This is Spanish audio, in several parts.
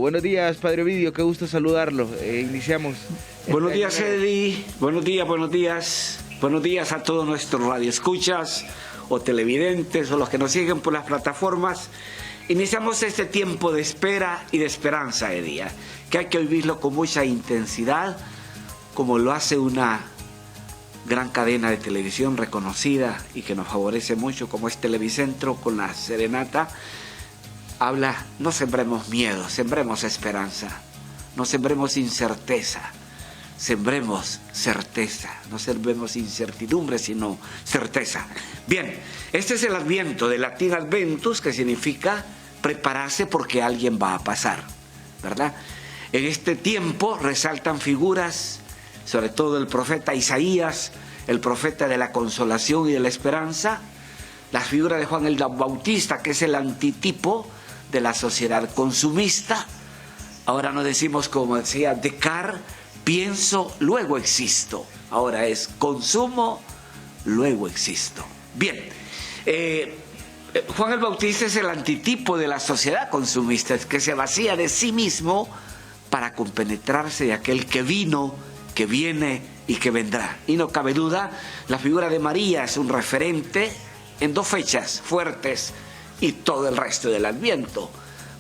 Buenos días, Padre Ovidio, qué gusto saludarlo. Iniciamos. Buenos días, Eddie. Buenos días, buenos días. Buenos días a todos nuestros radioescuchas o televidentes o los que nos siguen por las plataformas. Iniciamos este tiempo de espera y de esperanza, Eddie, que hay que vivirlo con mucha intensidad, como lo hace una gran cadena de televisión reconocida y que nos favorece mucho, como es Televicentro con la serenata. Habla, no sembremos miedo, sembremos esperanza, no sembremos incerteza, sembremos certeza, no sembremos incertidumbre, sino certeza. Bien, este es el Adviento, de latín adventus, que significa prepararse porque alguien va a pasar, ¿verdad? En este tiempo resaltan figuras, sobre todo el profeta Isaías, el profeta de la consolación y de la esperanza, la figura de Juan el Bautista, que es el antitipo de la sociedad consumista. Ahora no decimos, como decía Descartes, pienso, luego existo. Ahora es consumo, luego existo. Bien, Juan el Bautista es el antitipo de la sociedad consumista, que se vacía de sí mismo para compenetrarse de aquel que vino, que viene y que vendrá. Y no cabe duda, la figura de María es un referente en dos fechas fuertes y todo el resto del Adviento,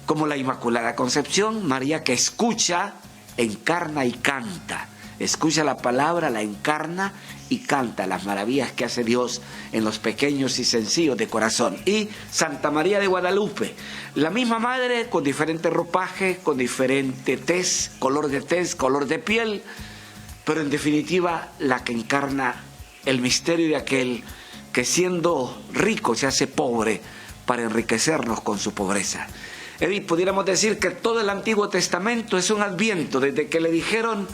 como la Inmaculada Concepción, María que escucha, encarna y canta. Escucha la palabra, la encarna y canta las maravillas que hace Dios en los pequeños y sencillos de corazón. Y Santa María de Guadalupe, la misma madre con diferente ropaje, con diferente tez, color de piel, pero en definitiva la que encarna el misterio de aquel que siendo rico se hace pobre para enriquecernos con su pobreza. Y pudiéramos decir que todo el Antiguo Testamento es un adviento, desde que le dijeron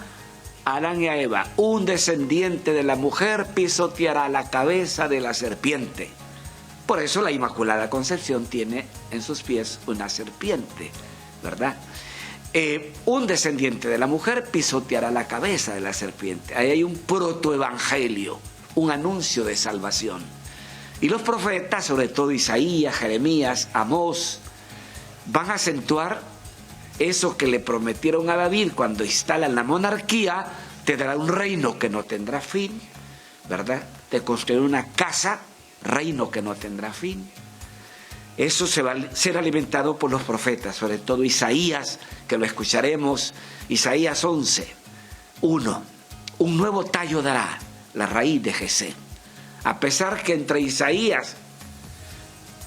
a Adán y a Eva, un descendiente de la mujer pisoteará la cabeza de la serpiente. Por eso la Inmaculada Concepción tiene en sus pies una serpiente, ¿verdad? Un descendiente de la mujer pisoteará la cabeza de la serpiente. Ahí hay un protoevangelio, un anuncio de salvación. Y los profetas, sobre todo Isaías, Jeremías, Amós, van a acentuar eso que le prometieron a David cuando instalan la monarquía: te dará un reino que no tendrá fin, ¿verdad? Te construirá una casa, reino que no tendrá fin. Eso se va a ser alimentado por los profetas, sobre todo Isaías, que lo escucharemos, Isaías 11:1. Un nuevo tallo dará la raíz de Jesé. A pesar que entre Isaías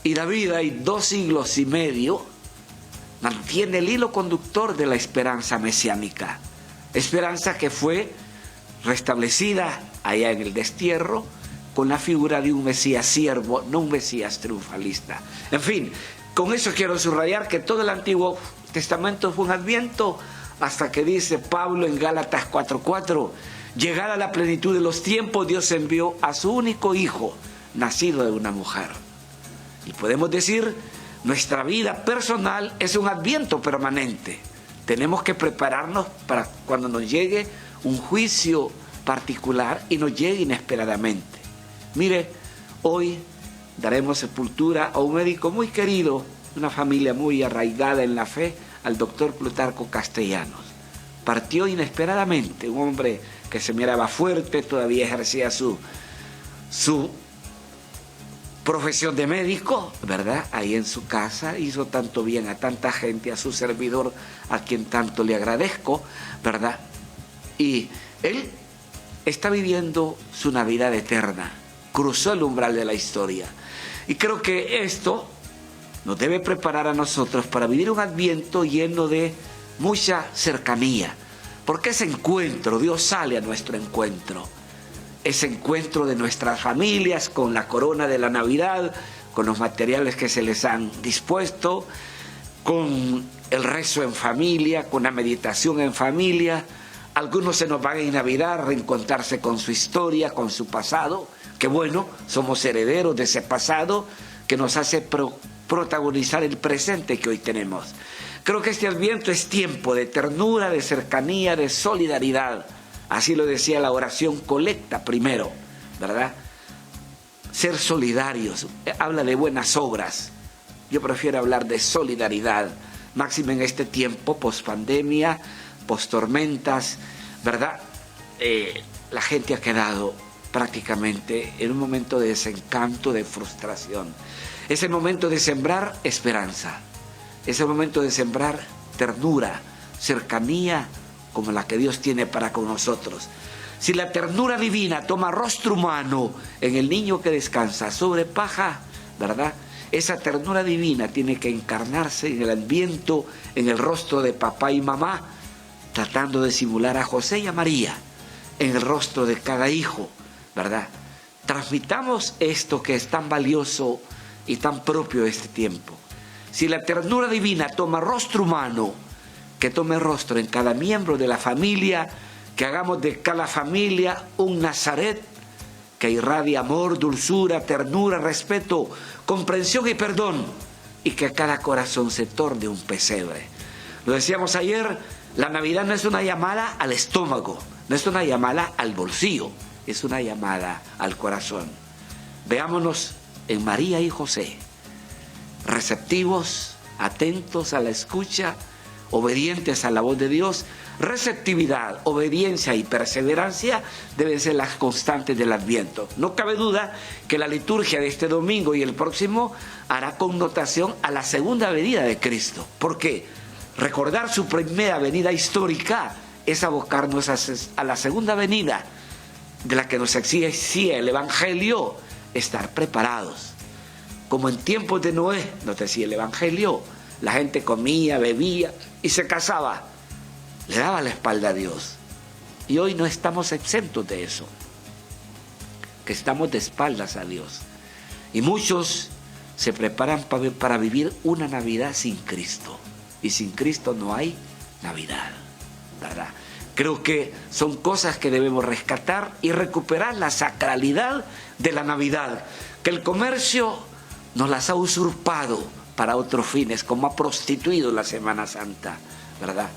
y David hay 2 siglos y medio, mantiene el hilo conductor de la esperanza mesiánica. Esperanza que fue restablecida allá en el destierro con la figura de un Mesías siervo, no un Mesías triunfalista. En fin, con eso quiero subrayar que todo el Antiguo Testamento fue un adviento, hasta que dice Pablo en Gálatas 4:4, llegada la plenitud de los tiempos, Dios envió a su único hijo, nacido de una mujer. Y podemos decir, nuestra vida personal es un adviento permanente. Tenemos que prepararnos para cuando nos llegue un juicio particular y nos llegue inesperadamente. Mire, hoy daremos sepultura a un médico muy querido, una familia muy arraigada en la fe, al doctor Plutarco Castellanos. Partió inesperadamente, un hombre que se miraba fuerte, todavía ejercía su profesión de médico, ¿verdad? Ahí en su casa, hizo tanto bien a tanta gente, a su servidor, a quien tanto le agradezco, ¿verdad? Y él está viviendo su Navidad eterna, cruzó el umbral de la historia. Y creo que esto nos debe preparar a nosotros para vivir un Adviento lleno de mucha cercanía, porque ese encuentro, Dios sale a nuestro encuentro. Ese encuentro de nuestras familias con la corona de la Navidad, con los materiales que se les han dispuesto, con el rezo en familia, con la meditación en familia. Algunos se nos van en Navidad a reencontrarse con su historia, con su pasado, que bueno, somos herederos de ese pasado que nos hace protagonizar el presente que hoy tenemos. Creo que este Adviento es tiempo de ternura, de cercanía, de solidaridad. Así lo decía la oración colecta primero, ¿verdad? Ser solidarios, habla de buenas obras. Yo prefiero hablar de solidaridad, máxime en este tiempo, post-pandemia, post-tormentas, ¿verdad? La gente ha quedado prácticamente en un momento de desencanto, de frustración. Es el momento de sembrar esperanza, es el momento de sembrar ternura, cercanía como la que Dios tiene para con nosotros. Si la ternura divina toma rostro humano en el niño que descansa sobre paja, ¿verdad? Esa ternura divina tiene que encarnarse en el adviento, en el rostro de papá y mamá, tratando de simular a José y a María en el rostro de cada hijo, ¿verdad? Transmitamos esto que es tan valioso y tan propio de este tiempo. Si la ternura divina toma rostro humano, que tome rostro en cada miembro de la familia, que hagamos de cada familia un Nazaret que irradia amor, dulzura, ternura, respeto, comprensión y perdón, y que cada corazón se torne un pesebre. Lo decíamos ayer, la Navidad no es una llamada al estómago, no es una llamada al bolsillo, es una llamada al corazón. Veámonos en María y José, receptivos, atentos a la escucha, obedientes a la voz de Dios. Receptividad, obediencia y perseverancia deben ser las constantes del Adviento. No cabe duda que la liturgia de este domingo y el próximo hará connotación a la segunda venida de Cristo. ¿Por qué? Recordar su primera venida histórica es abocarnos a la segunda venida, de la que nos exige el Evangelio, estar preparados. Como en tiempos de Noé, nos decía el Evangelio, la gente comía, bebía y se casaba. Le daba la espalda a Dios. Y hoy no estamos exentos de eso, que estamos de espaldas a Dios. Y muchos se preparan para vivir una Navidad sin Cristo. Y sin Cristo no hay Navidad, ¿verdad? Creo que son cosas que debemos rescatar y recuperar la sacralidad de la Navidad, que el comercio nos las ha usurpado para otros fines, como ha prostituido la Semana Santa, ¿verdad?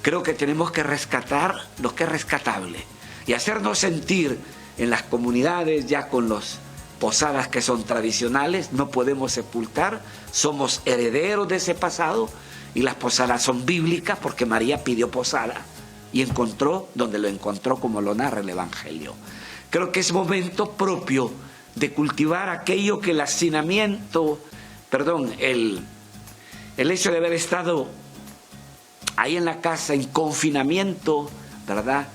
Creo que tenemos que rescatar lo que es rescatable y hacernos sentir en las comunidades, ya con las posadas que son tradicionales, no podemos sepultar, somos herederos de ese pasado, y las posadas son bíblicas porque María pidió posada y encontró donde lo encontró, como lo narra el Evangelio. Creo que es momento propio de cultivar aquello que el hacinamiento, el hecho de haber estado ahí en la casa, en confinamiento, ¿verdad?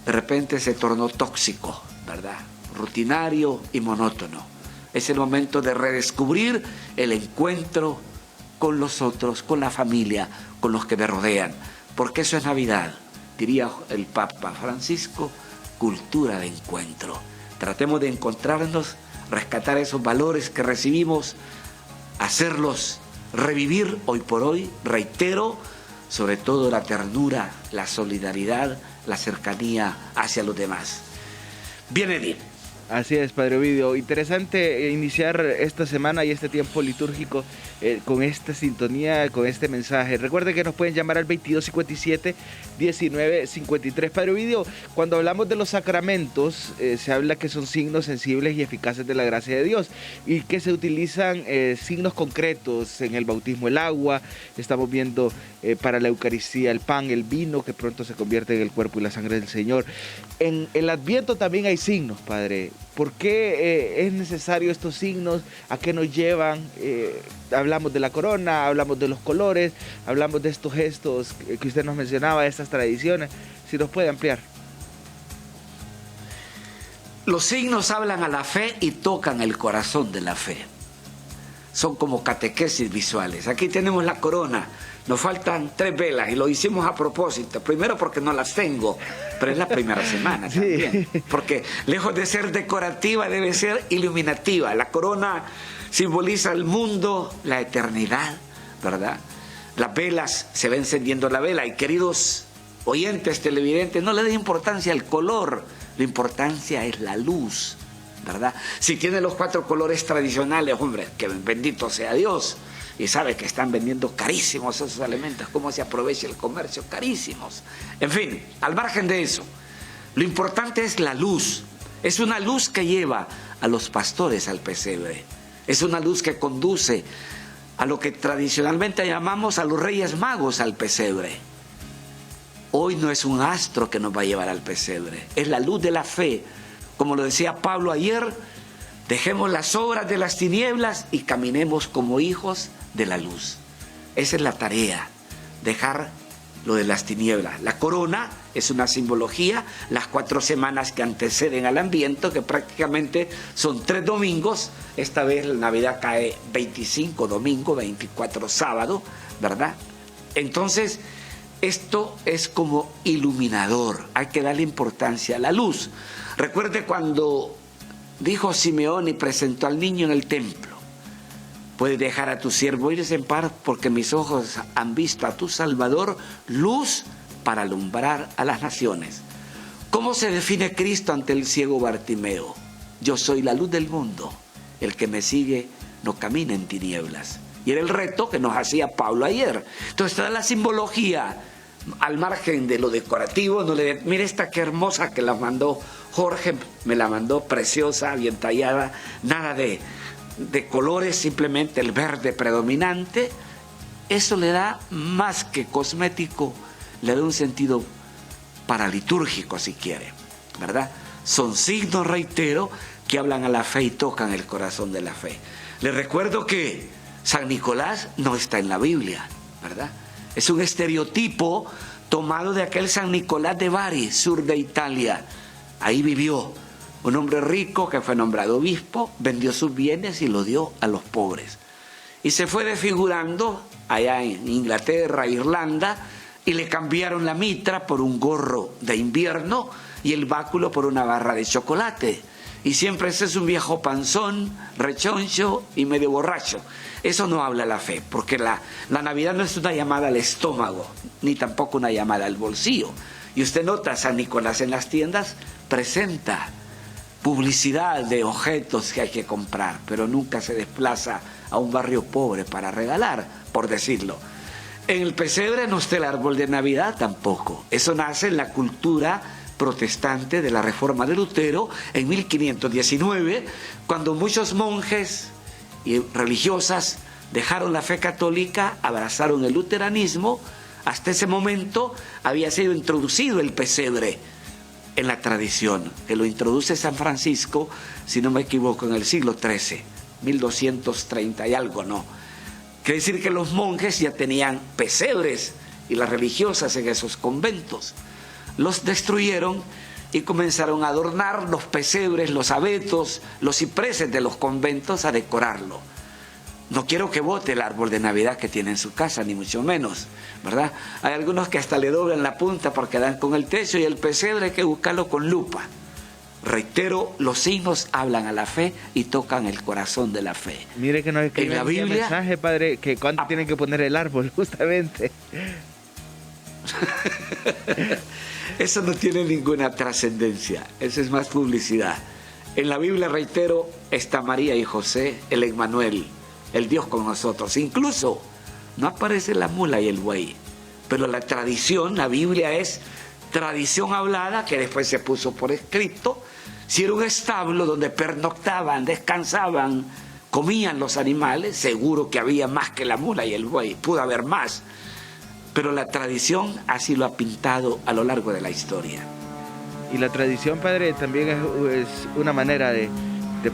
De repente se tornó tóxico, ¿verdad? Rutinario y monótono. Es el momento de redescubrir el encuentro con los otros, con la familia, con los que me rodean. Porque eso es Navidad, diría el Papa Francisco, cultura de encuentro. Tratemos de encontrarnos, rescatar esos valores que recibimos, hacerlos revivir hoy por hoy, reitero, sobre todo la ternura, la solidaridad, la cercanía hacia los demás. Bien, Edith. Así es, Padre Ovidio. Interesante iniciar esta semana y este tiempo litúrgico con esta sintonía, con este mensaje. Recuerden que nos pueden llamar al 2257-1953. Padre Ovidio, cuando hablamos de los sacramentos, se habla que son signos sensibles y eficaces de la gracia de Dios y que se utilizan signos concretos en el bautismo, el agua. Estamos viendo para la Eucaristía el pan, el vino, que pronto se convierte en el cuerpo y la sangre del Señor. En el Adviento también hay signos, Padre. ¿Por qué es necesario estos signos? ¿A qué nos llevan? Hablamos de la corona, hablamos de los colores, hablamos de estos gestos que usted nos mencionaba, estas tradiciones. Si nos puede ampliar. Los signos hablan a la fe y tocan el corazón de la fe. Son como catequesis visuales. Aquí tenemos la corona. Nos faltan 3 velas y lo hicimos a propósito. Primero porque no las tengo, pero es la primera semana también. Sí. Porque lejos de ser decorativa debe ser iluminativa. La corona simboliza el mundo, la eternidad, ¿verdad? Las velas, se va encendiendo la vela. Y queridos oyentes, televidentes, no le den importancia al color. La importancia es la luz, ¿verdad? Si tiene los 4 colores tradicionales, hombre, que bendito sea Dios. Y sabe que están vendiendo carísimos esos elementos, cómo se aprovecha el comercio, carísimos. En fin, al margen de eso, lo importante es la luz. Es una luz que lleva a los pastores al pesebre. Es una luz que conduce a lo que tradicionalmente llamamos a los Reyes Magos al pesebre. Hoy no es un astro que nos va a llevar al pesebre, es la luz de la fe. Como lo decía Pablo ayer, dejemos las obras de las tinieblas y caminemos como hijos de la luz. Esa es la tarea, dejar lo de las tinieblas. La corona es una simbología, las 4 semanas que anteceden al Adviento, que prácticamente son 3 domingos. Esta vez la Navidad cae 25 domingo, 24 sábado, ¿verdad? Entonces, esto es como iluminador, hay que darle importancia a la luz. Recuerde cuando dijo Simeón y presentó al niño en el templo: puedes dejar a tu siervo irse en paz, porque mis ojos han visto a tu Salvador, luz para alumbrar a las naciones. ¿Cómo se define Cristo ante el ciego Bartimeo? Yo soy la luz del mundo, el que me sigue no camina en tinieblas. Y era el reto que nos hacía Pablo ayer. Entonces toda la simbología, al margen de lo decorativo, no le mire esta que hermosa que la mandó Jorge, me la mandó preciosa, bien tallada, nada de colores, simplemente el verde predominante. Eso le da más que cosmético, le da un sentido paralitúrgico, si quiere, ¿verdad? Son signos, reitero, que hablan a la fe y tocan el corazón de la fe. Les recuerdo que San Nicolás no está en la Biblia, ¿verdad? Es un estereotipo tomado de aquel San Nicolás de Bari, sur de Italia. Ahí vivió un hombre rico que fue nombrado obispo, vendió sus bienes y lo dio a los pobres. Y se fue desfigurando allá en Inglaterra, Irlanda, y le cambiaron la mitra por un gorro de invierno y el báculo por una barra de chocolate. Y siempre ese es un viejo panzón, rechoncho y medio borracho. Eso no habla la fe, porque la Navidad no es una llamada al estómago, ni tampoco una llamada al bolsillo. Y usted nota, San Nicolás en las tiendas presenta publicidad de objetos que hay que comprar, pero nunca se desplaza a un barrio pobre para regalar, por decirlo. En el pesebre no está el árbol de Navidad tampoco. Eso nace en la cultura protestante de la Reforma de Lutero en 1519, cuando muchos monjes y religiosas dejaron la fe católica, abrazaron el luteranismo. Hasta ese momento había sido introducido el pesebre en la tradición, que lo introduce San Francisco, si no me equivoco, en el siglo XIII, 1230 y algo, ¿no? Quiere decir que los monjes ya tenían pesebres y las religiosas en esos conventos. Los destruyeron y comenzaron a adornar los pesebres, los abetos, los cipreses de los conventos, a decorarlo. No quiero que bote el árbol de Navidad que tiene en su casa, ni mucho menos, ¿verdad? Hay algunos que hasta le doblan la punta porque dan con el techo, y el pesebre hay que buscarlo con lupa. Reitero, los signos hablan a la fe y tocan el corazón de la fe. Mire que nos escribe en la Biblia, un mensaje, padre, que cuánto tienen que poner el árbol, justamente. Eso no tiene ninguna trascendencia, eso es más publicidad. En la Biblia, reitero, está María y José, el Emmanuel, el Dios con nosotros. Incluso no aparece la mula y el buey, pero la tradición, la Biblia es tradición hablada que después se puso por escrito. Si era un establo donde pernoctaban, descansaban, comían los animales, seguro que había más que la mula y el buey, pudo haber más, pero la tradición así lo ha pintado a lo largo de la historia. Y la tradición, padre, también es una manera de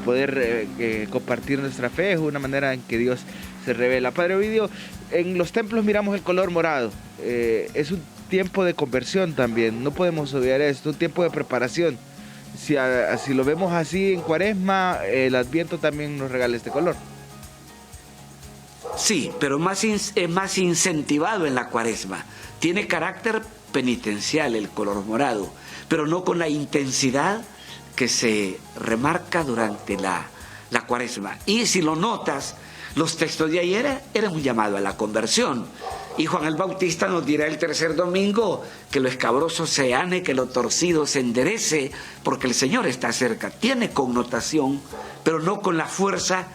poder compartir nuestra fe, es una manera en que Dios se revela. Padre Ovidio, en los templos miramos el color morado, es un tiempo de conversión también, no podemos obviar esto, un tiempo de preparación. Si lo vemos así en Cuaresma, el Adviento también nos regala este color. Sí, pero es más incentivado en la Cuaresma. Tiene carácter penitencial el color morado, pero no con la intensidad que se remarca durante la Cuaresma. Y si lo notas, los textos de ayer eran un llamado a la conversión. Y Juan el Bautista nos dirá el tercer domingo que lo escabroso se ane, que lo torcido se enderece, porque el Señor está cerca. Tiene connotación, pero no con la fuerza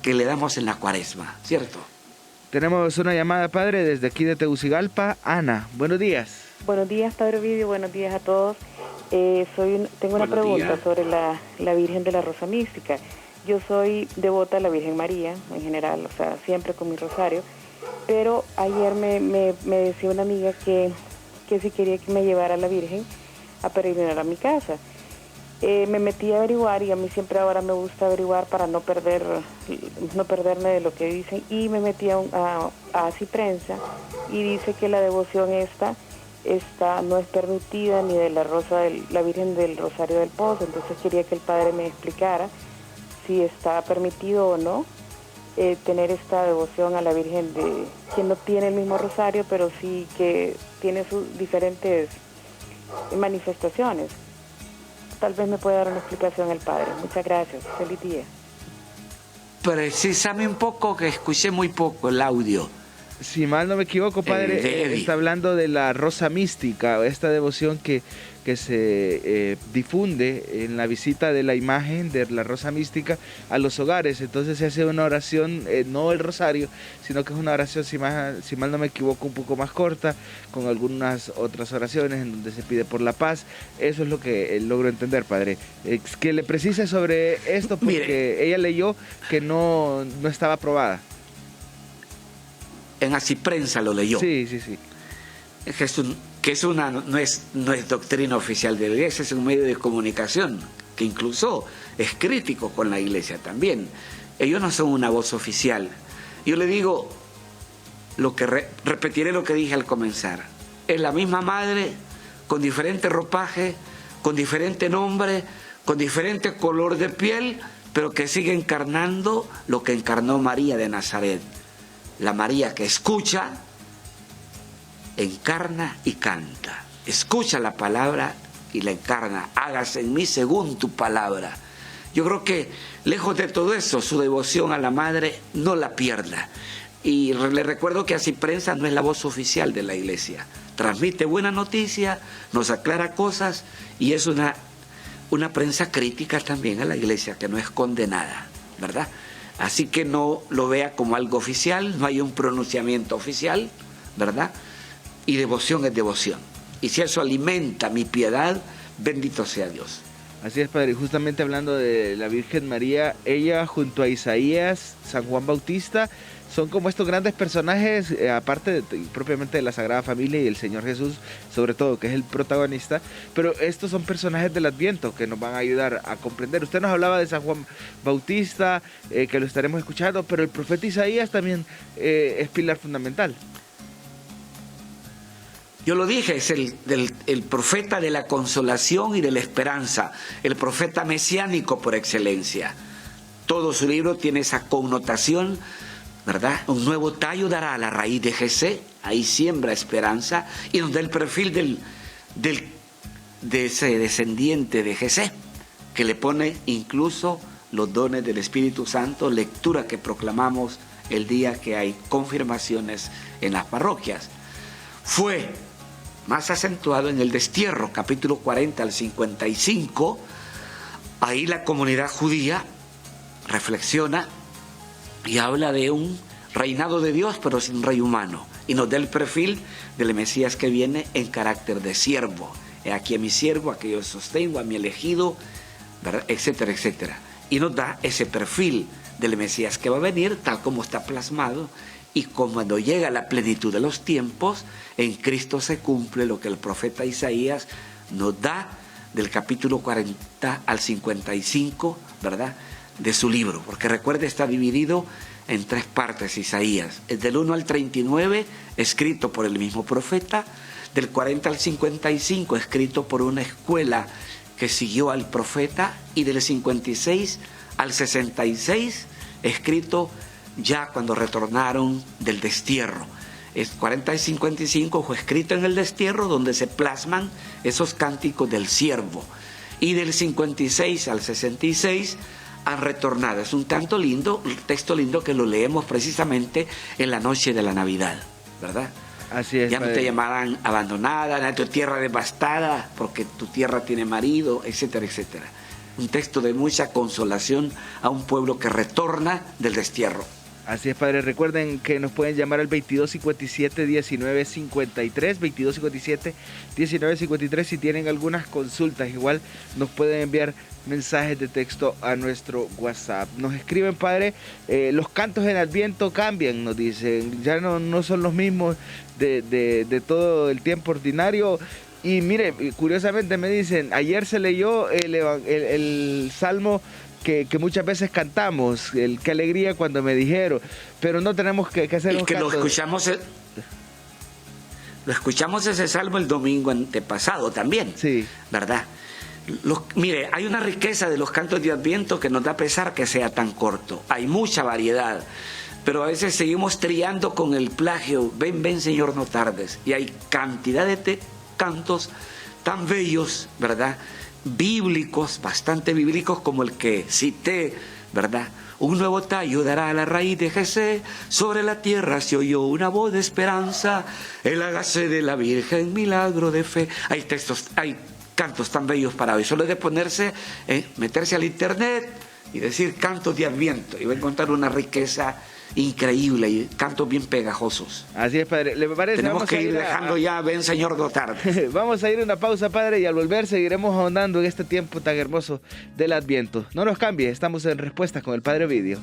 que le damos en la Cuaresma, ¿cierto? Tenemos una llamada, padre, desde aquí de Tegucigalpa. Ana, buenos días. Buenos días, padre Ovidio, buenos días a todos. Tengo una pregunta sobre la Virgen de la Rosa Mística. Yo soy devota a la Virgen María, en general, o sea, siempre con mi rosario, pero ayer me decía una amiga que si quería que me llevara a la Virgen a peregrinar a mi casa. Me metí a averiguar, y a mí siempre ahora me gusta averiguar para no perderme de lo que dicen, y me metí a Así Prensa, y dice que la devoción esta no es permitida ni de la Virgen del Rosario del Pozo. Entonces quería que el padre me explicara si está permitido o no tener esta devoción a la Virgen de quien no tiene el mismo rosario, pero sí que tiene sus diferentes manifestaciones. Tal vez me pueda dar una explicación el padre. Muchas gracias. Feliz día. Precisame un poco, que escuché muy poco el audio. Si mal no me equivoco, padre, está hablando de la rosa mística, esta devoción que se difunde en la visita de la imagen de la rosa mística a los hogares. Entonces se hace una oración, no el rosario, sino que es una oración, si mal no me equivoco, un poco más corta, con algunas otras oraciones en donde se pide por la paz. Eso es lo que logro entender, padre. Que le precise sobre esto, porque Mire, ella leyó que no estaba aprobada. En Así Prensa lo leyó. Sí. No es doctrina oficial de la Iglesia, es un medio de comunicación que incluso es crítico con la Iglesia también. Ellos no son una voz oficial. Yo le digo, repetiré lo que dije al comenzar. Es la misma madre, con diferente ropaje, con diferente nombre, con diferente color de piel, pero que sigue encarnando lo que encarnó María de Nazaret. La María que escucha, encarna y canta. Escucha la palabra y la encarna. Hágase en mí según tu palabra. Yo creo que, lejos de todo eso, su devoción a la Madre no la pierda. Y le recuerdo que Así Prensa no es la voz oficial de la Iglesia. Transmite buena noticia, nos aclara cosas, y es una prensa crítica también a la Iglesia, que no es condenada, ¿verdad? Así que no lo vea como algo oficial, no hay un pronunciamiento oficial, ¿verdad? Y devoción es devoción. Y si eso alimenta mi piedad, bendito sea Dios. Así es, padre. Justamente hablando de la Virgen María, ella junto a Isaías, San Juan Bautista, son como estos grandes personajes, aparte propiamente de la Sagrada Familia y el Señor Jesús, sobre todo, que es el protagonista, pero estos son personajes del Adviento que nos van a ayudar a comprender. Usted nos hablaba de San Juan Bautista, que lo estaremos escuchando, pero el profeta Isaías también es pilar fundamental. Yo lo dije, es el profeta de la consolación y de la esperanza, el profeta mesiánico por excelencia. Todo su libro tiene esa connotación, ¿verdad? Un nuevo tallo dará a la raíz de Jesé, ahí siembra esperanza, y nos da el perfil de ese descendiente de Jesé, que le pone incluso los dones del Espíritu Santo, lectura que proclamamos el día que hay confirmaciones en las parroquias. Fue más acentuado en el destierro, capítulo 40 al 55, ahí la comunidad judía reflexiona y habla de un reinado de Dios, pero sin rey humano, y nos da el perfil del Mesías que viene en carácter de siervo. He aquí a mi siervo, a que yo sostengo, a mi elegido, ¿verdad? Etcétera, etcétera. Y nos da ese perfil del Mesías que va a venir, tal como está plasmado, y cuando llega la plenitud de los tiempos, en Cristo se cumple lo que el profeta Isaías nos da del capítulo 40 al 55, ¿verdad?, de su libro. Porque recuerde, está dividido en tres partes Isaías. El del 1 al 39, escrito por el mismo profeta. Del 40 al 55, escrito por una escuela que siguió al profeta. Y del 56 al 66, escrito ya cuando retornaron del destierro. El 40 y 55 fue escrito en el destierro, donde se plasman esos cánticos del siervo. Y del 56 al 66 han retornado. Es un texto lindo que lo leemos precisamente en la noche de la Navidad, ¿verdad? Así es. Ya no te llamarán abandonada, en tu tierra devastada, porque tu tierra tiene marido, etcétera, etcétera. Un texto de mucha consolación a un pueblo que retorna del destierro. Así es, padre. Recuerden que nos pueden llamar al 2257-1953, 2257-1953 si tienen algunas consultas. Igual nos pueden enviar mensajes de texto a nuestro WhatsApp. Nos escriben, padre, los cantos en Adviento cambian, nos dicen, ya no son los mismos de todo el tiempo ordinario. Y mire, curiosamente me dicen, ayer se leyó el Salmo que muchas veces cantamos, qué alegría cuando me dijeron, pero no tenemos que hacer un canto. Lo escuchamos ese salmo el domingo antepasado también, sí, ¿verdad? Mire, hay una riqueza de los cantos de Adviento que nos da pesar que sea tan corto. Hay mucha variedad, pero a veces seguimos triando con el plagio. Ven, ven, Señor, no tardes. Y hay cantidad de cantos tan bellos, ¿verdad?, bíblicos, bastante bíblicos, como el que cité, ¿verdad? Un nuevo tallo dará a la raíz de Jesé, sobre la tierra se oyó una voz de esperanza, el hágase de la Virgen milagro de fe. Hay cantos tan bellos para hoy. Solo es de meterse al internet y decir cantos de Adviento y va a encontrar una riqueza increíble y cantos bien pegajosos. Así es, padre. ¿Le parece? Tenemos que ir dejando ya, ven, Señor, no tarde. Vamos a ir a una pausa, padre, y al volver seguiremos ahondando en este tiempo tan hermoso del Adviento. No nos cambie, estamos en Respuestas con el Padre Ovidio.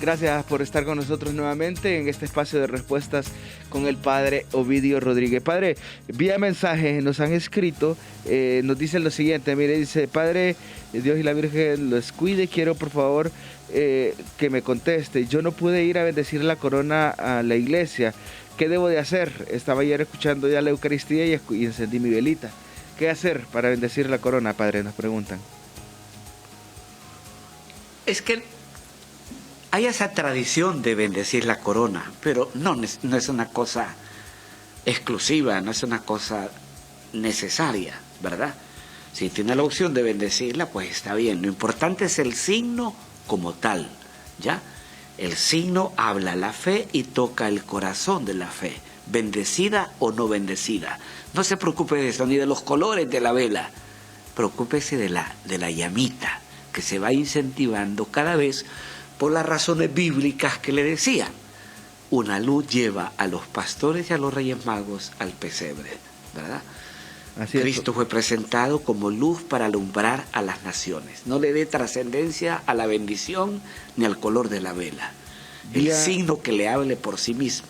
Gracias por estar con nosotros nuevamente en este espacio de respuestas con el Padre Ovidio Rodríguez. Padre, vía mensaje nos han escrito, nos dicen lo siguiente, mire, dice: Padre, Dios y la Virgen los cuide, quiero por favor que me conteste. Yo no pude ir a bendecir la corona a la iglesia, ¿qué debo de hacer? Estaba ayer escuchando ya la Eucaristía y encendí mi velita. ¿Qué hacer para bendecir la corona, Padre? Nos preguntan. Es que hay esa tradición de bendecir la corona, pero no es una cosa exclusiva, no es una cosa necesaria, ¿verdad? Si tiene la opción de bendecirla, pues está bien. Lo importante es el signo como tal, ¿ya? El signo habla la fe y toca el corazón de la fe, bendecida o no bendecida. No se preocupe de eso, ni de los colores de la vela. Preocúpese de la llamita, que se va incentivando cada vez por las razones bíblicas que le decía. Una luz lleva a los pastores y a los reyes magos al pesebre, ¿verdad? Así Cristo fue presentado como luz para alumbrar a las naciones. No le dé trascendencia a la bendición ni al color de la vela. El signo que le hable por sí mismo.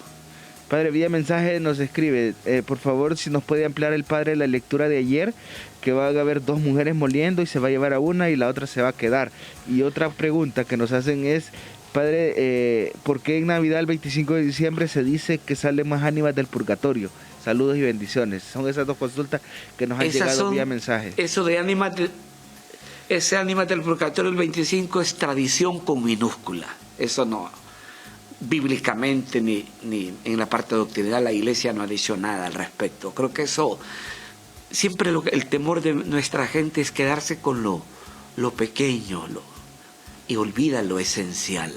Padre, vía mensaje nos escribe, por favor, si nos puede ampliar el Padre la lectura de ayer, que va a haber dos mujeres moliendo y se va a llevar a una y la otra se va a quedar. Y otra pregunta que nos hacen es, Padre, ¿por qué en Navidad el 25 de diciembre se dice que salen más ánimas del purgatorio? Saludos y bendiciones. Son esas dos consultas que nos han llegado vía mensaje. Eso de ese ánimas del purgatorio el 25 es tradición con minúscula. Eso no, bíblicamente ni en la parte doctrinal la Iglesia no ha dicho nada al respecto. Creo que eso, siempre el temor de nuestra gente es quedarse con lo pequeño y olvida lo esencial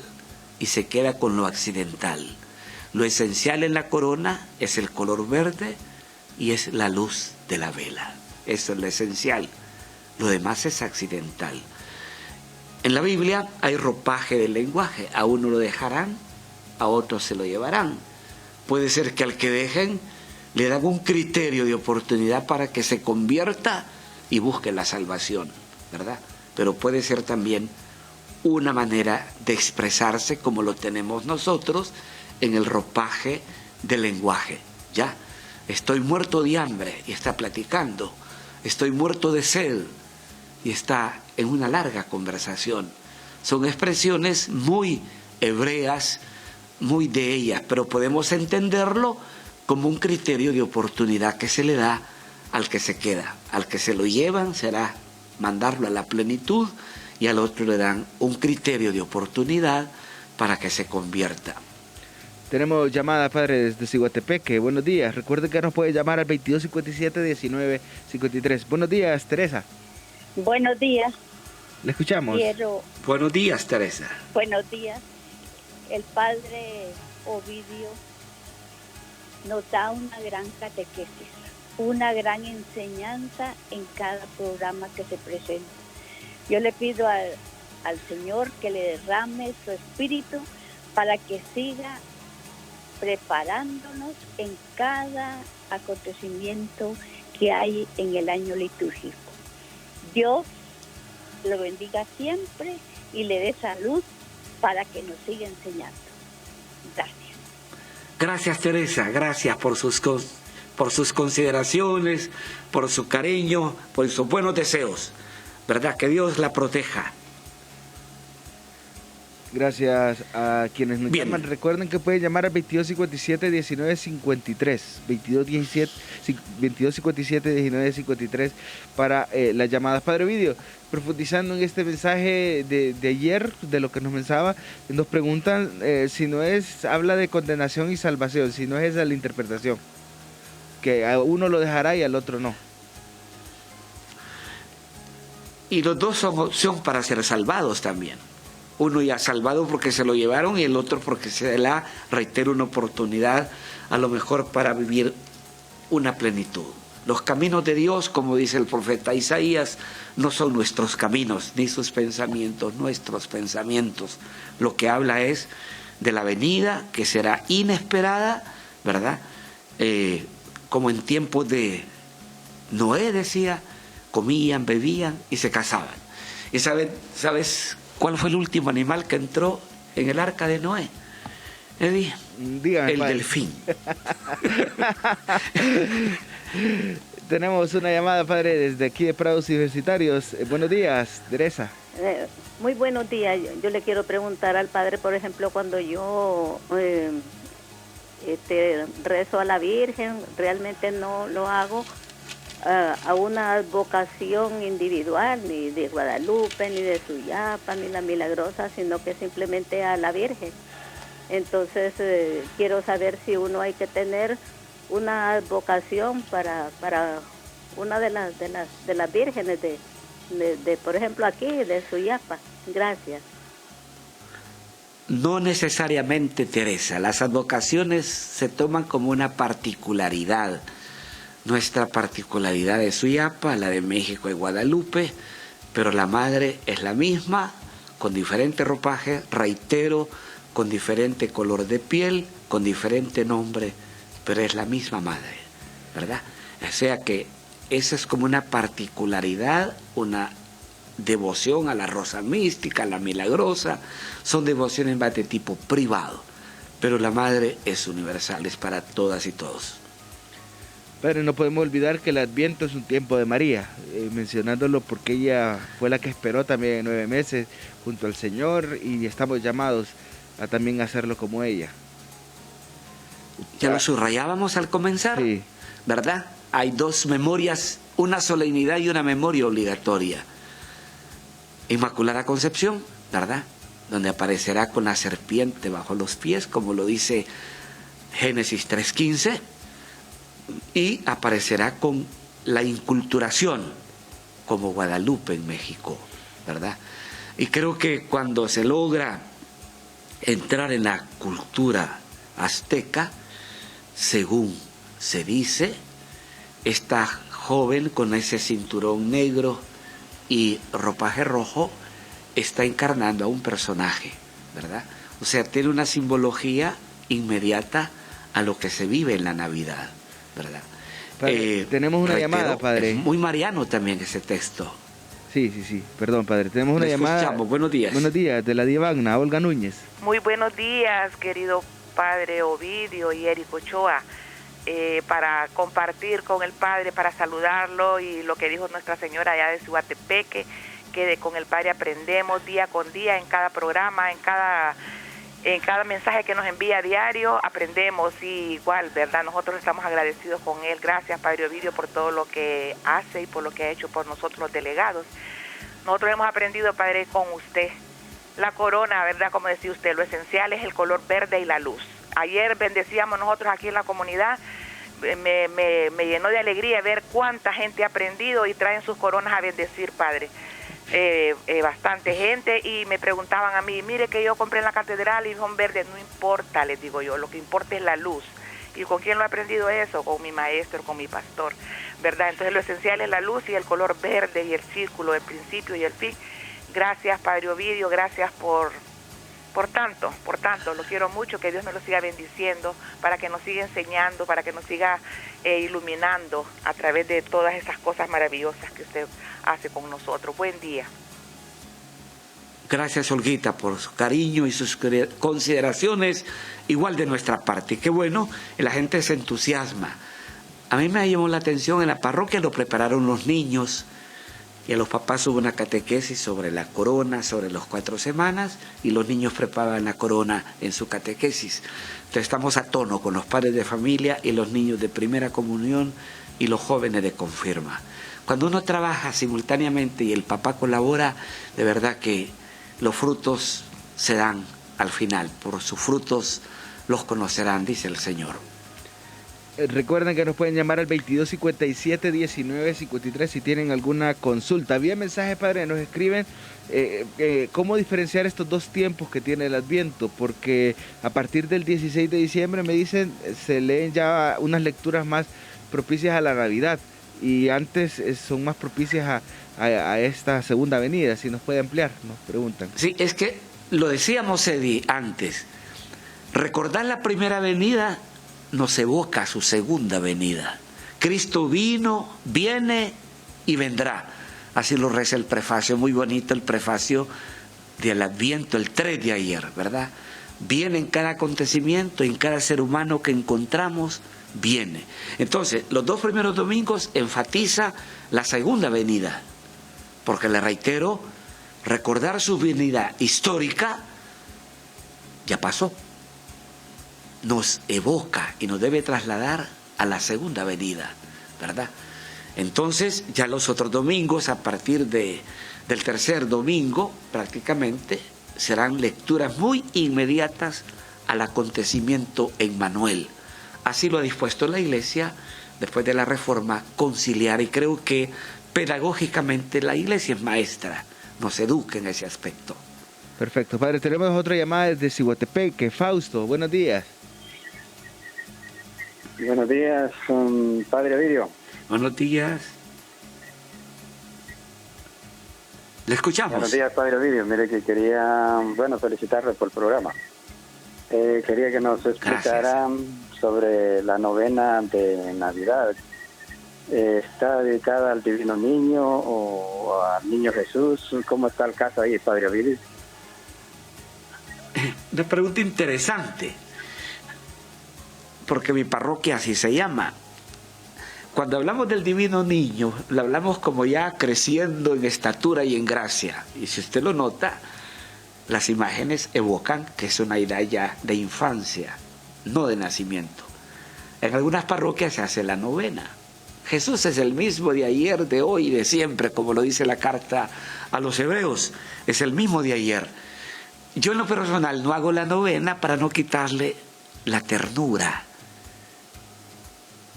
y se queda con lo accidental. Lo esencial en la corona es el color verde y es la luz de la vela. Eso es lo esencial. Lo demás es accidental. En la Biblia hay ropaje del lenguaje. A uno lo dejarán, a otros se lo llevarán. Puede ser que al que dejen le dan un criterio de oportunidad para que se convierta y busque la salvación, ¿verdad? Pero puede ser también una manera de expresarse como lo tenemos nosotros en el ropaje del lenguaje, ¿ya? Estoy muerto de hambre y está platicando. Estoy muerto de sed y está en una larga conversación. Son expresiones muy hebreas, muy de ellas, pero podemos entenderlo como un criterio de oportunidad que se le da al que se queda. Al que se lo llevan será mandarlo a la plenitud y al otro le dan un criterio de oportunidad para que se convierta. Tenemos llamada, padre, desde Ciguatepeque. Buenos días. Recuerde que nos puede llamar al 2257-1953. Buenos días, Teresa. Buenos días. Le escuchamos. Buenos días, Teresa. Buenos días. El padre Ovidio nos da una gran catequesis, una gran enseñanza en cada programa que se presenta. Yo le pido al Señor que le derrame su espíritu para que siga preparándonos en cada acontecimiento que hay en el año litúrgico. Dios lo bendiga siempre y le dé salud para que nos siga enseñando. Gracias. Gracias, Teresa. Gracias por sus consideraciones, por su cariño, por sus buenos deseos. ¿Verdad? Que Dios la proteja. Gracias a quienes nos llaman. Recuerden que pueden llamar al 2257-1953. 2257-1953 para las llamadas. Padre Ovidio, profundizando en este mensaje de ayer, de lo que nos mencionaba, nos preguntan si no es, habla de condenación y salvación, si no es esa la interpretación, que a uno lo dejará y al otro no. Y los dos son opción para ser salvados también. Uno ya salvado porque se lo llevaron y el otro porque se le reitero, una oportunidad a lo mejor para vivir una plenitud. Los caminos de Dios, como dice el profeta Isaías, no son nuestros caminos, ni sus pensamientos, nuestros pensamientos. Lo que habla es de la venida que será inesperada, ¿verdad? Como en tiempos de Noé, decía, comían, bebían y se casaban. Y ¿sabes cuál fue el último animal que entró en el arca de Noé? Dígame, el padre. delfín. Tenemos una llamada, padre, desde aquí de Prados Universitarios. Buenos días, Teresa. Muy buenos días. Yo le quiero preguntar al padre, por ejemplo, cuando yo rezo a la Virgen, realmente no lo hago a una advocación individual, ni de Guadalupe, ni de Suyapa, ni la Milagrosa, sino que simplemente a la Virgen. Entonces quiero saber si uno hay que tener una advocación para una de las vírgenes de por ejemplo aquí de Suyapa. Gracias. No necesariamente, Teresa. Las advocaciones se toman como una particularidad. Nuestra particularidad de Suyapa, la de México y Guadalupe, pero la madre es la misma, con diferente ropaje, reitero, con diferente color de piel, con diferente nombre, pero es la misma madre, ¿verdad? O sea que esa es como una particularidad, una devoción a la rosa mística, a la milagrosa, son devociones más de tipo privado, pero la madre es universal, es para todas y todos. Padre, no podemos olvidar que el Adviento es un tiempo de María, mencionándolo porque ella fue la que esperó también 9 meses junto al Señor y estamos llamados a también hacerlo como ella. Ya lo subrayábamos al comenzar, sí, ¿verdad? Hay dos memorias, una solemnidad y una memoria obligatoria. Inmaculada Concepción, ¿verdad? Donde aparecerá con la serpiente bajo los pies, como lo dice Génesis 3:15, y aparecerá con la inculturación, como Guadalupe en México, ¿verdad? Y creo que cuando se logra entrar en la cultura azteca, según se dice, esta joven con ese cinturón negro y ropaje rojo está encarnando a un personaje, ¿verdad? O sea, tiene una simbología inmediata a lo que se vive en la Navidad, ¿verdad? Padre, tenemos una llamada, padre. Es muy mariano también ese texto. Sí, perdón, padre. Tenemos una llamada. Escuchamos. Buenos días. Buenos días, de la Divagna, Olga Núñez. Muy buenos días, querido padre Ovidio y Eric Ochoa, para compartir con el padre, para saludarlo y lo que dijo Nuestra Señora allá de Ciguatepeque, que con el padre aprendemos día con día en cada programa, en cada mensaje que nos envía a diario, aprendemos y igual, ¿verdad? Nosotros estamos agradecidos con él. Gracias, padre Ovidio, por todo lo que hace y por lo que ha hecho por nosotros los delegados. Nosotros hemos aprendido, Padre, con usted. La corona, ¿verdad? Como decía usted, lo esencial es el color verde y la luz. Ayer bendecíamos nosotros aquí en la comunidad, me llenó de alegría ver cuánta gente ha aprendido y traen sus coronas a bendecir, Padre. Bastante gente, y me preguntaban a mí, mire que yo compré en la catedral y son verdes. No importa, les digo yo, lo que importa es la luz. ¿Y con quién lo he aprendido eso? Con mi maestro, con mi pastor, ¿verdad? Entonces lo esencial es la luz y el color verde y el círculo, el principio y el fin. Gracias, Padre Ovidio, gracias por tanto, lo quiero mucho, que Dios me lo siga bendiciendo, para que nos siga enseñando, para que nos siga iluminando a través de todas esas cosas maravillosas que usted hace con nosotros. Buen día. Gracias, Olguita, por su cariño y sus consideraciones, igual de nuestra parte. Qué bueno, la gente se entusiasma. A mí me llamó la atención, en la parroquia lo prepararon los niños, y a los papás hubo una catequesis sobre la corona, sobre las 4 semanas, y los niños preparaban la corona en su catequesis. Entonces estamos a tono con los padres de familia y los niños de primera comunión y los jóvenes de confirma. Cuando uno trabaja simultáneamente y el papá colabora, de verdad que los frutos se dan al final. Por sus frutos los conocerán, dice el Señor. Recuerden que nos pueden llamar al 2257-1953 si tienen alguna consulta. Vía mensaje, Padre, nos escriben cómo diferenciar estos dos tiempos que tiene el Adviento, porque a partir del 16 de diciembre, me dicen, se leen ya unas lecturas más propicias a la Navidad, y antes son más propicias a esta segunda venida. Si nos puede ampliar, nos preguntan. Sí, es que lo decíamos, Eddie, antes. Recordar la primera venida nos evoca su segunda venida. Cristo vino, viene y vendrá. Así lo reza el prefacio, muy bonito el prefacio del Adviento, el 3 de ayer, ¿verdad? Viene en cada acontecimiento, en cada ser humano que encontramos, viene. Entonces, los 2 primeros domingos enfatiza la segunda venida, porque le reitero, recordar su venida histórica ya pasó. Nos evoca y nos debe trasladar a la segunda venida, ¿verdad? Entonces, ya los otros domingos, a partir del tercer domingo, prácticamente, serán lecturas muy inmediatas al acontecimiento en Manuel. Así lo ha dispuesto la Iglesia después de la Reforma conciliar, y creo que pedagógicamente la Iglesia es maestra, nos educa en ese aspecto. Perfecto, Padre. Tenemos otra llamada desde Ciguatepeque. Fausto, buenos días. Buenos días, Padre Ovidio. Buenos días. Le escuchamos. Buenos días, Padre Ovidio. Mire que quería, felicitarle por el programa. Quería que nos explicaran sobre la novena de Navidad. ¿Está dedicada al Divino Niño o al Niño Jesús? ¿Cómo está el caso ahí, Padre Ovidio? Una pregunta interesante, porque mi parroquia así se llama. Cuando hablamos del Divino Niño, lo hablamos como ya creciendo en estatura y en gracia. Y si usted lo nota, las imágenes evocan que es una idea ya de infancia, no de nacimiento. En algunas parroquias se hace la novena. Jesús es el mismo de ayer, de hoy y de siempre, como lo dice la carta a los hebreos. Es el mismo de ayer. Yo en lo personal no hago la novena para no quitarle la ternura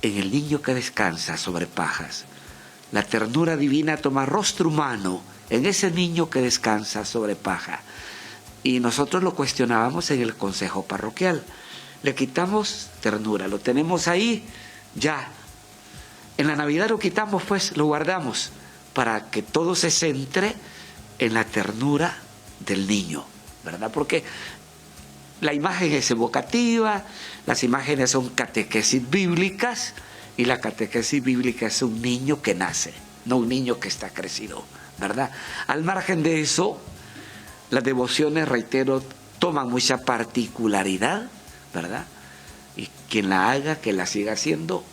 en el niño que descansa sobre pajas. La ternura divina toma rostro humano en ese niño que descansa sobre paja. Y nosotros lo cuestionábamos en el consejo parroquial. Le quitamos ternura, lo tenemos ahí, ya. En la Navidad lo quitamos, pues lo guardamos, para que todo se centre en la ternura del niño, ¿verdad? Porque la imagen es evocativa, las imágenes son catequesis bíblicas, y la catequesis bíblica es un niño que nace, no un niño que está crecido, ¿verdad? Al margen de eso, las devociones, reitero, toman mucha particularidad, ¿verdad? Y quien la haga, que la siga haciendo,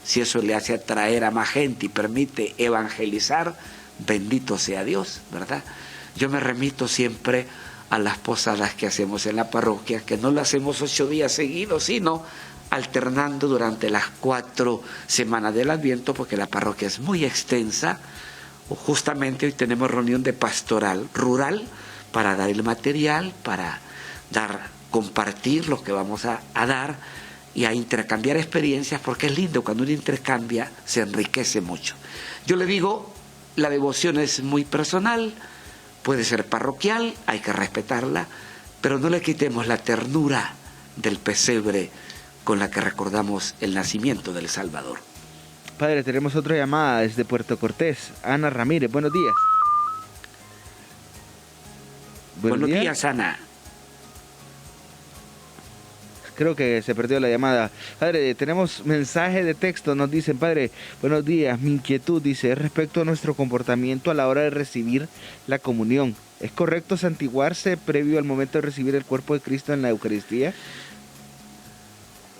si eso le hace atraer a más gente y permite evangelizar, bendito sea Dios, ¿verdad? Yo me remito siempre a las posadas que hacemos en la parroquia, que no lo hacemos 8 días seguidos, sino alternando durante las 4 semanas del Adviento, porque la parroquia es muy extensa, justamente hoy tenemos reunión de pastoral rural para dar el material, para compartir lo que vamos a dar y a intercambiar experiencias, porque es lindo cuando uno intercambia, se enriquece mucho. Yo le digo, la devoción es muy personal, puede ser parroquial, hay que respetarla, pero no le quitemos la ternura del pesebre con la que recordamos el nacimiento del Salvador. Padre, tenemos otra llamada desde Puerto Cortés. Ana Ramírez, buenos días. Buenos días, Ana. Creo que se perdió la llamada. Padre, tenemos mensaje de texto, nos dicen, Padre, buenos días, mi inquietud, dice, es respecto a nuestro comportamiento a la hora de recibir la comunión. ¿Es correcto santiguarse previo al momento de recibir el cuerpo de Cristo en la Eucaristía?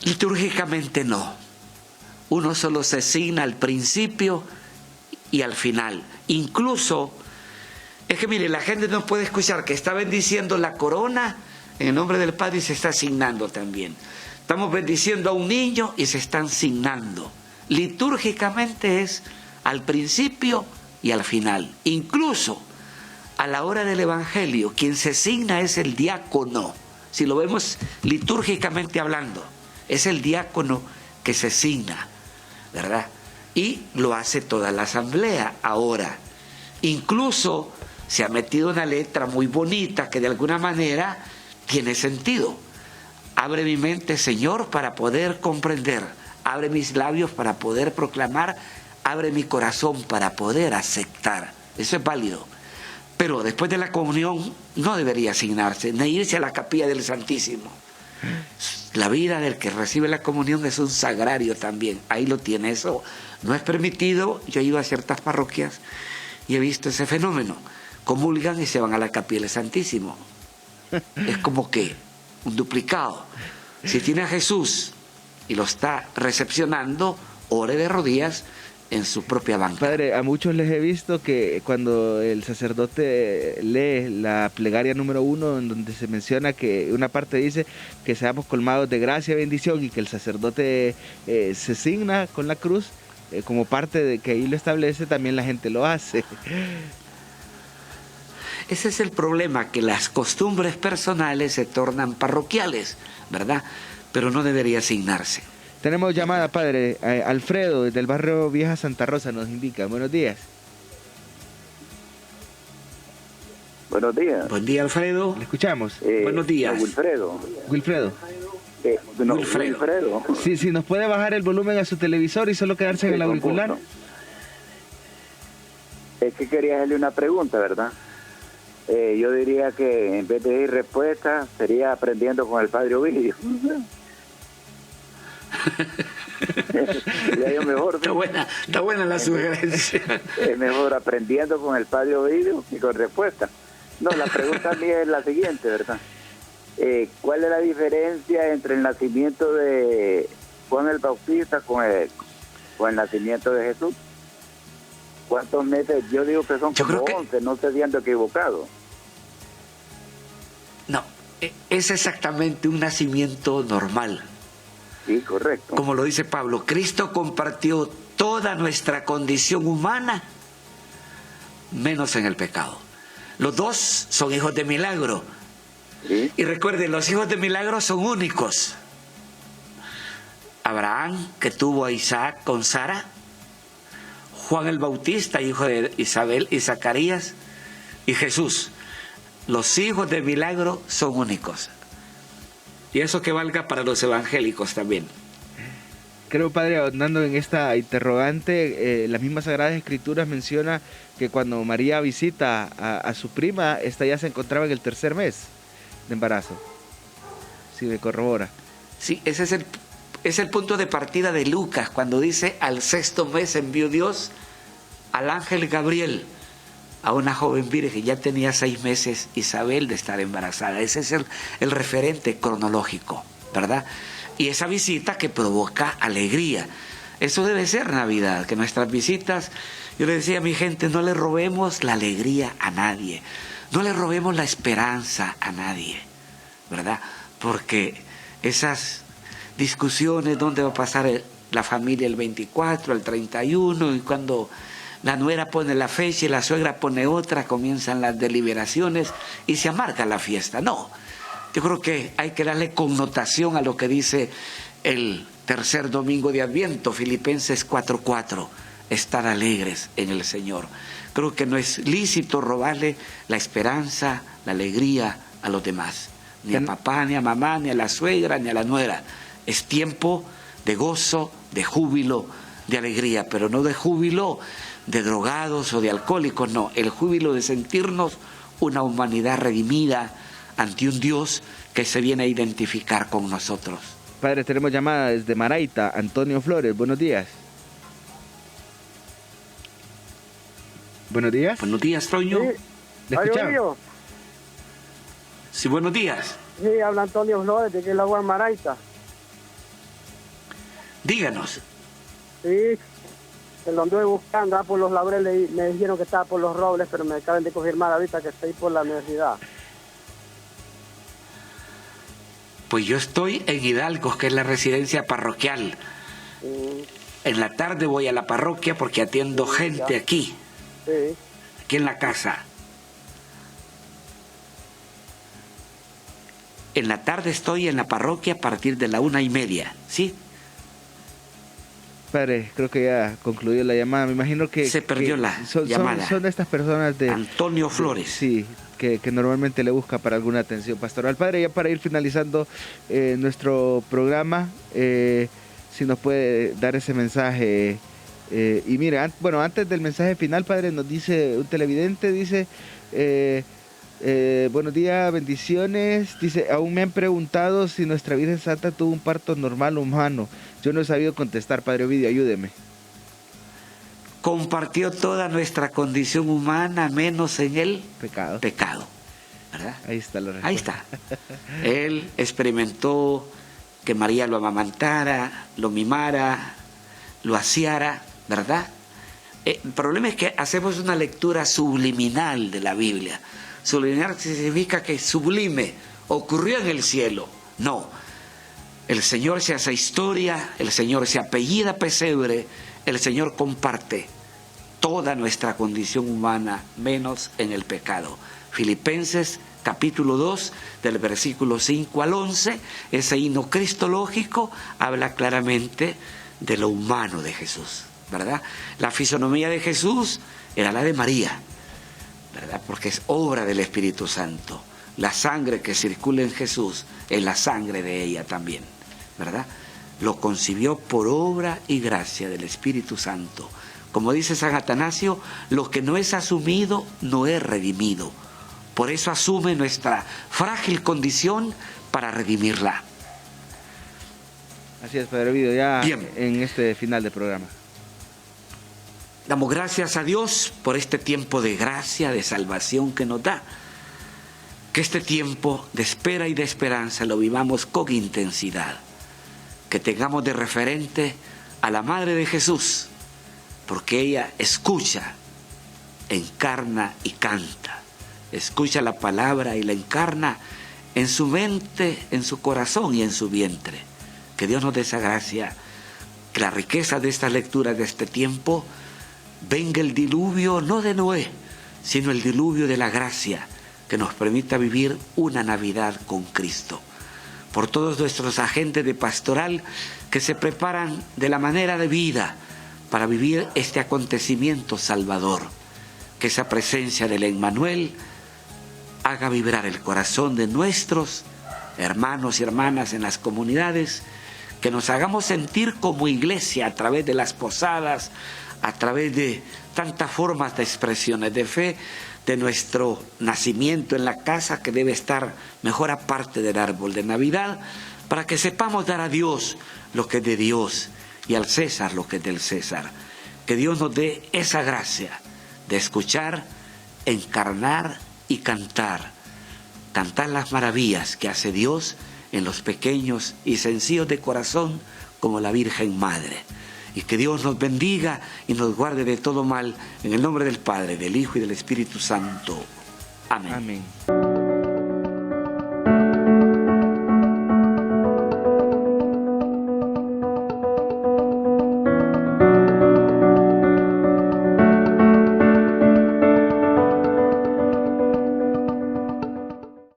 Litúrgicamente no. Uno solo se signa al principio y al final. Incluso, es que mire, la gente no puede escuchar que está bendiciendo la corona en el nombre del Padre y se está asignando también. Estamos bendiciendo a un niño y se están asignando. Litúrgicamente es al principio y al final. Incluso a la hora del Evangelio, quien se asigna es el diácono. Si lo vemos litúrgicamente hablando, es el diácono que se asigna, ¿verdad? Y lo hace toda la asamblea ahora. Incluso se ha metido una letra muy bonita que de alguna manera tiene sentido. Abre mi mente, Señor, para poder comprender. Abre mis labios para poder proclamar. Abre mi corazón para poder aceptar. Eso es válido. Pero después de la comunión no debería asignarse, ni irse a la capilla del Santísimo. La vida del que recibe la comunión es un sagrario también. Ahí lo tiene. Eso no es permitido. Yo he ido a ciertas parroquias y he visto ese fenómeno. Comulgan y se van a la capilla del Santísimo. Es como que un duplicado. Si tiene a Jesús y lo está recepcionando, ore de rodillas en su propia banca. Padre, a muchos les he visto que cuando el sacerdote lee la plegaria número 1, en donde se menciona que una parte dice que seamos colmados de gracia y bendición, y que el sacerdote se signa con la cruz, como parte de que ahí lo establece, también la gente lo hace. Ese es el problema, que las costumbres personales se tornan parroquiales, ¿verdad? Pero no debería asignarse. Tenemos llamada, Padre. Alfredo, del barrio Vieja Santa Rosa, nos indica. Buenos días. Buenos días. Buen día, Alfredo. Le escuchamos. Buenos días. Wilfredo. Wilfredo. Wilfredo. Sí, nos puede bajar el volumen a su televisor y solo quedarse en el auricular. Es que quería hacerle una pregunta, ¿verdad? Yo diría que en vez de ir respuesta, sería aprendiendo con el Padre Ovidio. Mejor, está buena la sugerencia. Es mejor aprendiendo con el Padre Ovidio y con respuesta. No, la pregunta mía es la siguiente, ¿verdad? ¿Cuál es la diferencia entre el nacimiento de Juan el Bautista con el nacimiento de Jesús? ¿Cuántos meses? Yo digo que son como 11, no sé si ando equivocado. No, es exactamente un nacimiento normal. Sí, correcto. Como lo dice Pablo, Cristo compartió toda nuestra condición humana, menos en el pecado. Los dos son hijos de milagro. ¿Sí? Y recuerden, los hijos de milagro son únicos. Abraham, que tuvo a Isaac con Sara. Juan el Bautista, hijo de Isabel y Zacarías. Y Jesús. Los hijos de milagro son únicos. Y eso que valga para los evangélicos también. Creo, Padre, ahondando en esta interrogante, las mismas Sagradas Escrituras menciona que cuando María visita a su prima, esta ya se encontraba en el 3er mes de embarazo. Si me corrobora. Sí, ese es el punto de partida de Lucas, cuando dice: al 6º mes envió Dios al ángel Gabriel a una joven virgen. Ya tenía 6 meses Isabel de estar embarazada. Ese es el referente cronológico, ¿verdad? Y esa visita que provoca alegría. Eso debe ser Navidad, que nuestras visitas, yo le decía a mi gente, no le robemos la alegría a nadie, no le robemos la esperanza a nadie, ¿verdad? Porque esas discusiones, dónde va a pasar la familia el 24, el 31, y cuando la nuera pone la fecha y la suegra pone otra, comienzan las deliberaciones y se amarga la fiesta. No, yo creo que hay que darle connotación a lo que dice el tercer domingo de Adviento, Filipenses 4:4, estar alegres en el Señor. Creo que no es lícito robarle la esperanza, la alegría a los demás, ni a papá, ni a mamá, ni a la suegra, ni a la nuera. Es tiempo de gozo, de júbilo, de alegría, pero no de júbilo de drogados o de alcohólicos, no, el júbilo de sentirnos una humanidad redimida ante un Dios que se viene a identificar con nosotros. Padre, tenemos llamada desde Maraita, Antonio Flores, buenos días. Buenos días. Buenos días, Toño. Sí. ¿Le escuchamos? Sí, buenos días. Sí, habla Antonio Flores, de que la agua Maraita. Díganos. Sí, que lo anduve buscando por los laureles y me dijeron que estaba por los robles, pero me acaban de confirmar ahorita que estoy por la universidad. Pues yo estoy en Hidalgo, que es la residencia parroquial. En la tarde voy a la parroquia porque atiendo gente aquí, aquí en la casa. En la tarde estoy en la parroquia a partir de la 1:30, ¿sí? Padre, creo que ya concluyó la llamada. Me imagino que... Se perdió la llamada. Son de estas personas de... Antonio Flores. Sí, que normalmente le busca para alguna atención pastoral. Padre, ya para ir finalizando nuestro programa, si nos puede dar ese mensaje. Y mire, bueno, antes del mensaje final, Padre, nos dice un televidente, dice... buenos días, bendiciones. Dice, aún me han preguntado si nuestra Virgen Santa tuvo un parto normal o humano. Yo no he sabido contestar, Padre Ovidio, ayúdeme. Compartió toda nuestra condición humana, menos en el pecado. ¿Verdad? Ahí está la respuesta. Ahí está. Él experimentó que María lo amamantara, lo mimara, lo aseara, ¿verdad? El problema es que hacemos una lectura subliminal de la Biblia. Subliminal significa que sublime, ocurrió en el cielo. No, el Señor se hace historia, el Señor se apellida pesebre, el Señor comparte toda nuestra condición humana, menos en el pecado. Filipenses capítulo 2, del versículo 5 al 11, ese himno cristológico habla claramente de lo humano de Jesús, ¿verdad? La fisonomía de Jesús era la de María, ¿verdad? Porque es obra del Espíritu Santo. La sangre que circula en Jesús es la sangre de ella también, ¿verdad? Lo concibió por obra y gracia del Espíritu Santo. Como dice San Atanasio, lo que no es asumido no es redimido. Por eso asume nuestra frágil condición para redimirla. Así es, Padre Ovidio, ya bien, en este final del programa. Damos gracias a Dios por este tiempo de gracia, de salvación que nos da. Que este tiempo de espera y de esperanza lo vivamos con intensidad. Que tengamos de referente a la Madre de Jesús, porque ella escucha, encarna y canta. Escucha la palabra y la encarna en su mente, en su corazón y en su vientre. Que Dios nos dé esa gracia, que la riqueza de estas lecturas de este tiempo venga el diluvio no de Noé, sino el diluvio de la gracia, que nos permita vivir una Navidad con Cristo. Por todos nuestros agentes de pastoral que se preparan de la manera de vida para vivir este acontecimiento salvador. Que esa presencia del Emmanuel haga vibrar el corazón de nuestros hermanos y hermanas en las comunidades, que nos hagamos sentir como iglesia a través de las posadas, a través de tantas formas de expresiones de fe, de nuestro nacimiento en la casa, que debe estar mejor aparte del árbol de Navidad, para que sepamos dar a Dios lo que es de Dios y al César lo que es del César. Que Dios nos dé esa gracia de escuchar, encarnar y cantar las maravillas que hace Dios en los pequeños y sencillos de corazón como la Virgen Madre. Y que Dios nos bendiga y nos guarde de todo mal, en el nombre del Padre, del Hijo y del Espíritu Santo. Amén. Amén.